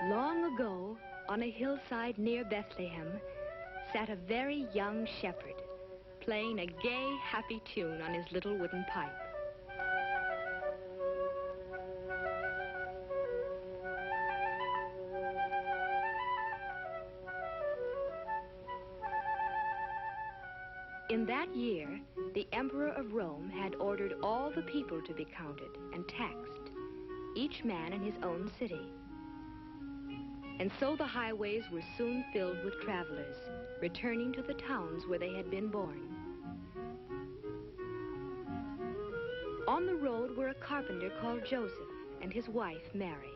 Long ago, on a hillside near Bethlehem, sat a very young shepherd, playing a gay, happy tune on his little wooden pipe. In that year, the Emperor of Rome had ordered all the people to be counted and taxed, each man in his own city. And so the highways were soon filled with travelers, returning to the towns where they had been born. On the road were a carpenter called Joseph and his wife, Mary.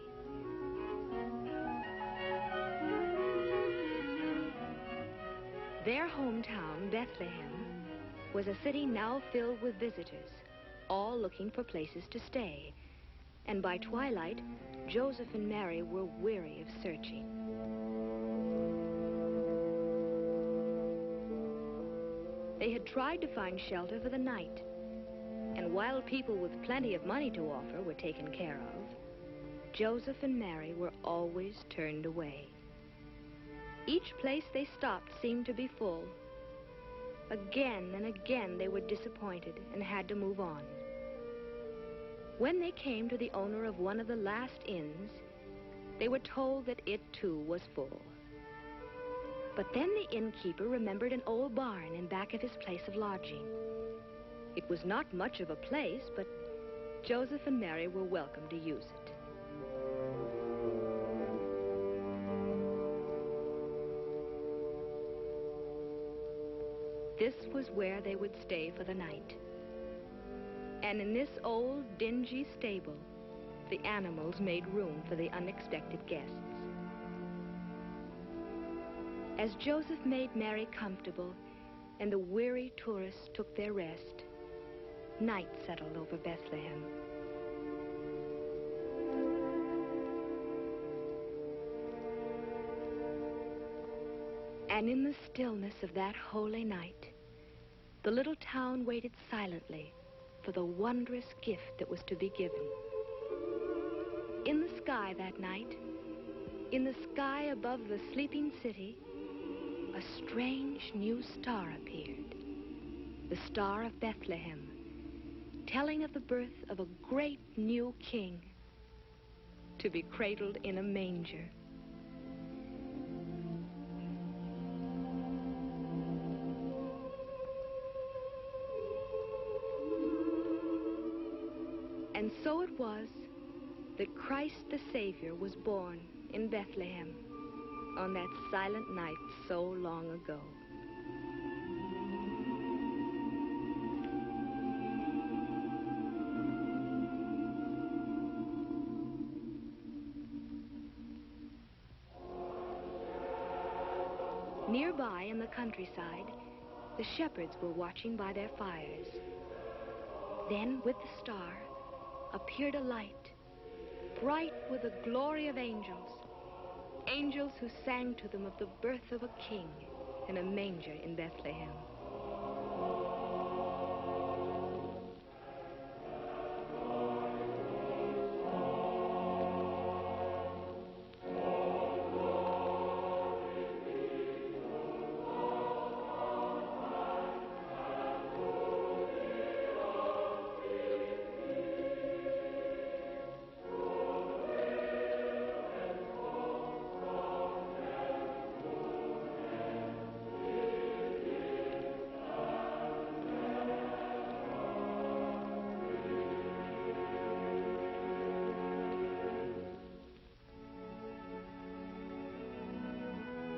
Their hometown, Bethlehem, was a city now filled with visitors, all looking for places to stay. And by twilight, Joseph and Mary were weary of searching. They had tried to find shelter for the night, and while people with plenty of money to offer were taken care of, Joseph and Mary were always turned away. Each place they stopped seemed to be full. Again and again they were disappointed and had to move on. When they came to the owner of one of the last inns, they were told that it too was full. But then the innkeeper remembered an old barn in back of his place of lodging. It was not much of a place, but Joseph and Mary were welcome to use it. This was where they would stay for the night. And in this old, dingy stable, the animals made room for the unexpected guests. As Joseph made Mary comfortable and the weary tourists took their rest, night settled over Bethlehem. And in the stillness of that holy night, the little town waited silently for the wondrous gift that was to be given. In the sky that night, in the sky above the sleeping city, a strange new star appeared, the Star of Bethlehem, telling of the birth of a great new king to be cradled in a manger. And so it was that Christ the Savior was born in Bethlehem on that silent night so long ago. Nearby in the countryside, the shepherds were watching by their fires. Then, with the star, appeared a light, bright with the glory of angels, angels who sang to them of the birth of a king in a manger in Bethlehem.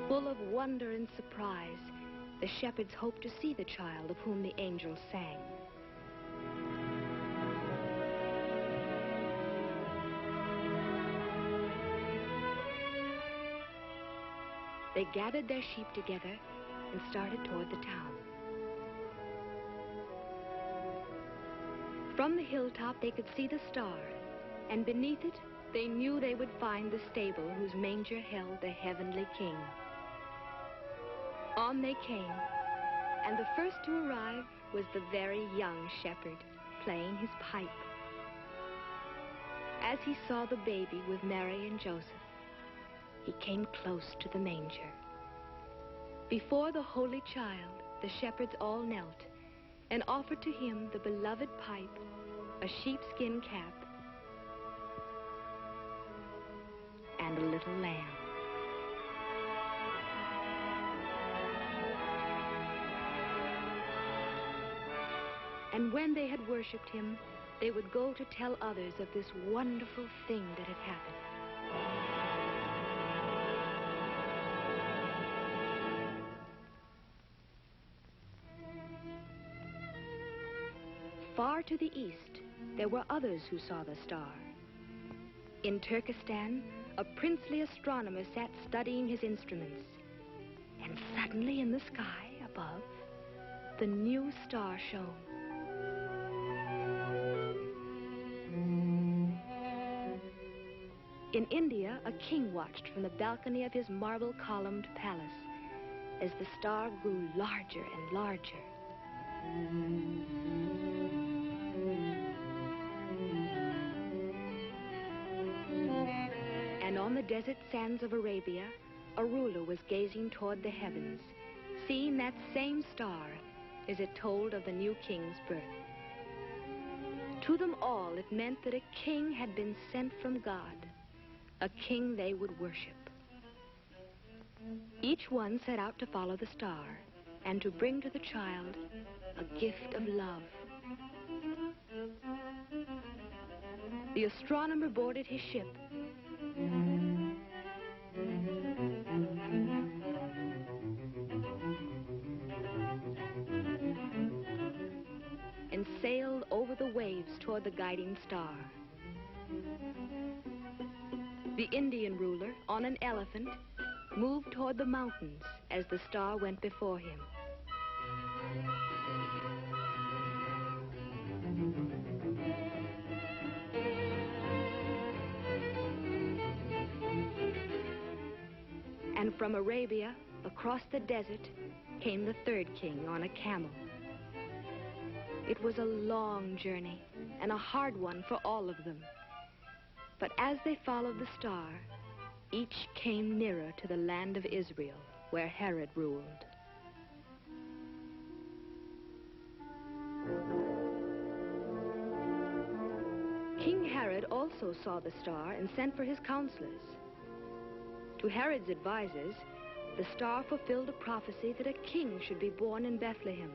Full of wonder and surprise, the shepherds hoped to see the child of whom the angels sang. They gathered their sheep together and started toward the town. From the hilltop, they could see the star, and beneath it, they knew they would find the stable whose manger held the heavenly king. On they came, and the first to arrive was the very young shepherd, playing his pipe. As he saw the baby with Mary and Joseph, he came close to the manger. Before the holy child, the shepherds all knelt and offered to him the beloved pipe, a sheepskin cap, and a little lamb. And when they had worshipped him, they would go to tell others of this wonderful thing that had happened. Far to the east, there were others who saw the star. In Turkestan, a princely astronomer sat studying his instruments. And suddenly in the sky above, the new star shone. In India, a king watched from the balcony of his marble-columned palace as the star grew larger and larger. And on the desert sands of Arabia, a ruler was gazing toward the heavens, seeing that same star as it told of the new king's birth. To them all, it meant that a king had been sent from God, a king they would worship. Each one set out to follow the star and to bring to the child a gift of love. The astronomer boarded his ship and sailed over the waves toward the guiding star. The Indian ruler, on an elephant, moved toward the mountains as the star went before him. And from Arabia, across the desert, came the third king on a camel. It was a long journey and a hard one for all of them. But as they followed the star, each came nearer to the land of Israel, where Herod ruled. King Herod also saw the star and sent for his counselors. To Herod's advisors, the star fulfilled a prophecy that a king should be born in Bethlehem.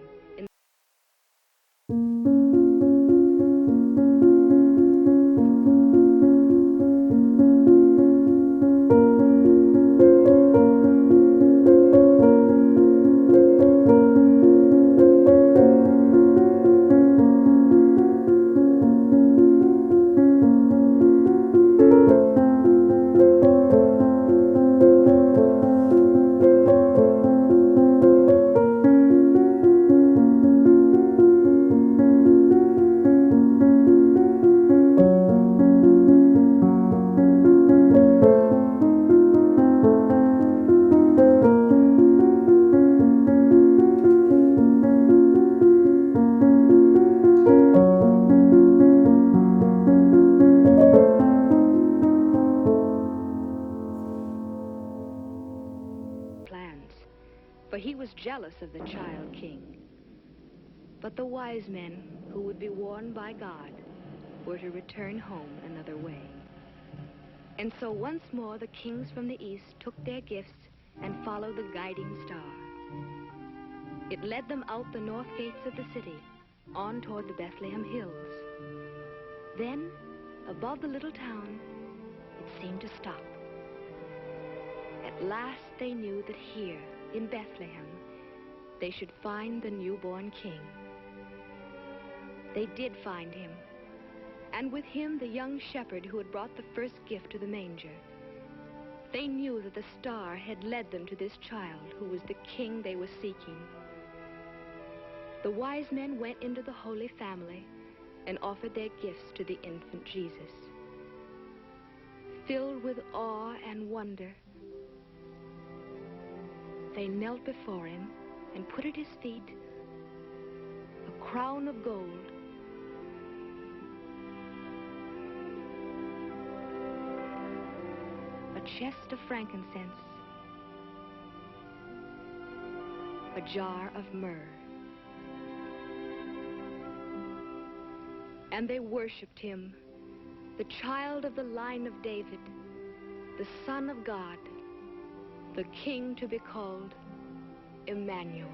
For he was jealous of the child king. But the wise men, who would be warned by God, were to return home another way. And so once more the kings from the east took their gifts and followed the guiding star. It led them out the north gates of the city, on toward the Bethlehem hills. Then, above the little town, it seemed to stop. At last they knew that here, in Bethlehem, they should find the newborn king. They did find him, and with him the young shepherd who had brought the first gift to the manger. They knew that the star had led them to this child who was the king they were seeking. The wise men went into the Holy Family and offered their gifts to the infant Jesus. Filled with awe and wonder, they knelt before him and put at his feet a crown of gold. A chest of frankincense, a jar of myrrh. And they worshipped him, the child of the line of David, the Son of God, the King to be called Emmanuel.